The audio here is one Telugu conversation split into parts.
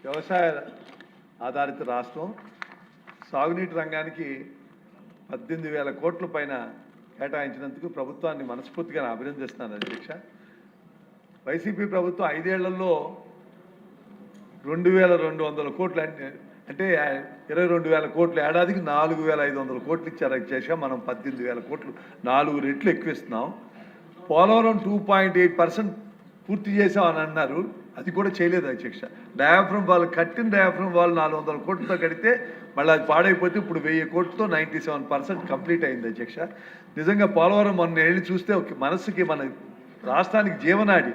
వ్యవసాయ ఆధారిత రాష్ట్రం. సాగునీటి రంగానికి 18,000 కోట్ల పైన కేటాయించినందుకు ప్రభుత్వాన్ని మనస్ఫూర్తిగా అభినందిస్తున్నాను అధ్యక్ష. వైసీపీ ప్రభుత్వం 5 ఏళ్లలో 2,200 కోట్లు అంటే 22,000 కోట్లు, ఏడాదికి 4,500 కోట్లు ఇచ్చారు అధ్యక్ష. మనం 18,000 కోట్లు 4 రెట్లు ఎక్కువ ఇస్తున్నాం. పోలవరం 2.8% పూర్తి చేసామని అన్నారు, అది కూడా చేయలేదు అధ్యక్ష. డయాఫ్రమ్ వాళ్ళు కట్టిన డయాఫ్రమ్ వాళ్ళు 400 కోట్లతో కడితే మళ్ళీ అది పాడైపోతే ఇప్పుడు 1000 కోట్లతో 97% కంప్లీట్ అయింది అధ్యక్ష. నిజంగా పోలవరం మొన్న వెళ్ళి చూస్తే మనసుకి, మన రాష్ట్రానికి జీవనాడి.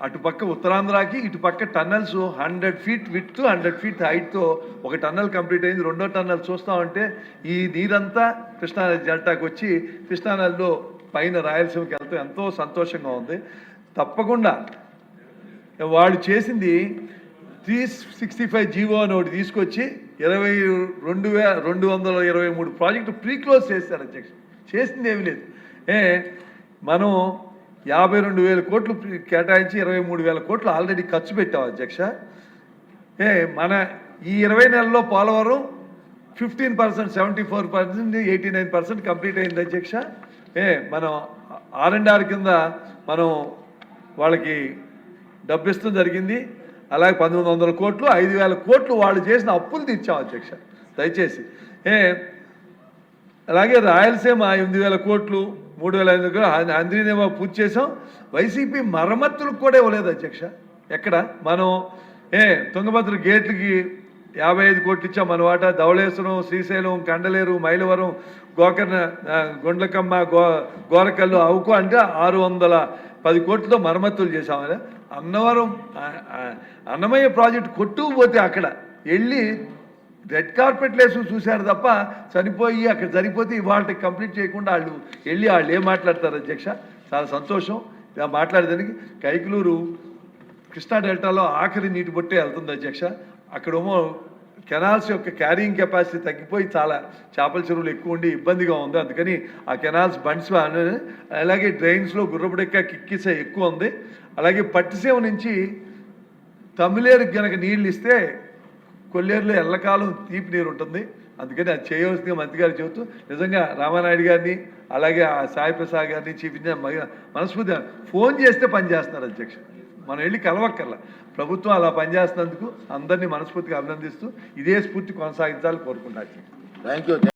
అటుపక్క ఉత్తరాంధ్రకి, ఇటుపక్క టన్నల్స్ 100 ఫీట్ విడ్త్ 100 ఫీట్ హైట్తో ఒక టన్నల్ కంప్లీట్ అయింది. రెండో టన్నల్ చూస్తామంటే ఈ నీరంతా కృష్ణానది డెల్టాకి వచ్చి కృష్ణానదిలో పైన రాయలసీమకి వెళ్తూ ఎంతో సంతోషంగా ఉంది. తప్పకుండా వాళ్ళు చేసింది 365 జీవో అని ఒకటి తీసుకొచ్చి 22,223 ప్రాజెక్టు ప్రీ క్లోజ్ చేశారు అధ్యక్ష. చేసింది ఏమీ లేదు. మనం 52,000 కోట్లు కేటాయించి 23,000 కోట్లు ఆల్రెడీ ఖర్చు పెట్టాం అధ్యక్ష. మన ఈ 20 నెలల్లో పోలవరం 15%, 74%, 89% కంప్లీట్ అయింది అధ్యక్ష. మనం R&R కింద మనం వాళ్ళకి డబ్బు ఇష్టం జరిగింది. అలాగే 1,900 కోట్లు, 5,000 కోట్లు వాళ్ళు చేసిన అప్పులు తీర్చాం అధ్యక్ష. దయచేసి అలాగే రాయలసీమ 8,000 కోట్లు, 3,500 కోట్లు అంద్రీనేమో పూర్తి చేసాం. వైసీపీ మరమ్మతులకు కూడా ఇవ్వలేదు అధ్యక్ష. ఎక్కడ మనం తుంగభద్ర గేట్లకి 55 కోట్లు ఇచ్చాం మన వాటా. ధవళేశ్వరం, శ్రీశైలం, కండలేరు, మైలవరం, గోకర్ణ, గుండ్లకమ్మ, గోరకల్లు, అవుకు అంటే 610 కోట్లతో మరమ్మతులు చేశామని. అన్నమయ్య ప్రాజెక్టు కొట్టుకుపోతే అక్కడ వెళ్ళి రెడ్ కార్పెట్ లేసు చూశారు తప్ప చనిపోయి అక్కడ సరిపోతే ఇవాళ కంప్లీట్ చేయకుండా వాళ్ళు ఏం మాట్లాడతారు అధ్యక్ష. చాలా సంతోషం ఇలా మాట్లాడేదానికి. కైకలూరు కృష్ణా డెల్టాలో ఆఖరి నీటి బొట్టే వెళ్తుంది అధ్యక్ష. అక్కడేమో కెనాల్స్ యొక్క క్యారింగ్ కెపాసిటీ తగ్గిపోయి చాలా చేపల చెరువులు ఎక్కువ ఉండి ఇబ్బందిగా ఉంది. అందుకని ఆ కెనాల్స్ బండ్స్, అలాగే డ్రైన్స్లో గుర్రపుడెక్క కిక్కిస ఎక్కువ ఉంది. అలాగే పట్టిసీమ నుంచి తమిళేరుకి కనుక నీళ్ళు ఇస్తే కొల్లేరులో ఎల్లకాలం తీపి నీరు ఉంటుంది. అందుకని అది చేయవలసిందిగా మంత్రి గారు చెబుతూ, నిజంగా రామానాయుడు గారిని అలాగే సాయి ప్రసాద్ గారిని చీఫ్ ఇంజనీర్ మనస్ఫూర్తిగా ఫోన్ చేస్తే పనిచేస్తున్నారు అధ్యక్ష. మనం వెళ్ళి కలవక్కర్లా. ప్రభుత్వం అలా పనిచేస్తున్నందుకు అందరినీ మనస్ఫూర్తిగా అభినందిస్తూ ఇదే స్ఫూర్తి కొనసాగించాలని కోరుకుంటున్నాను. Thank you.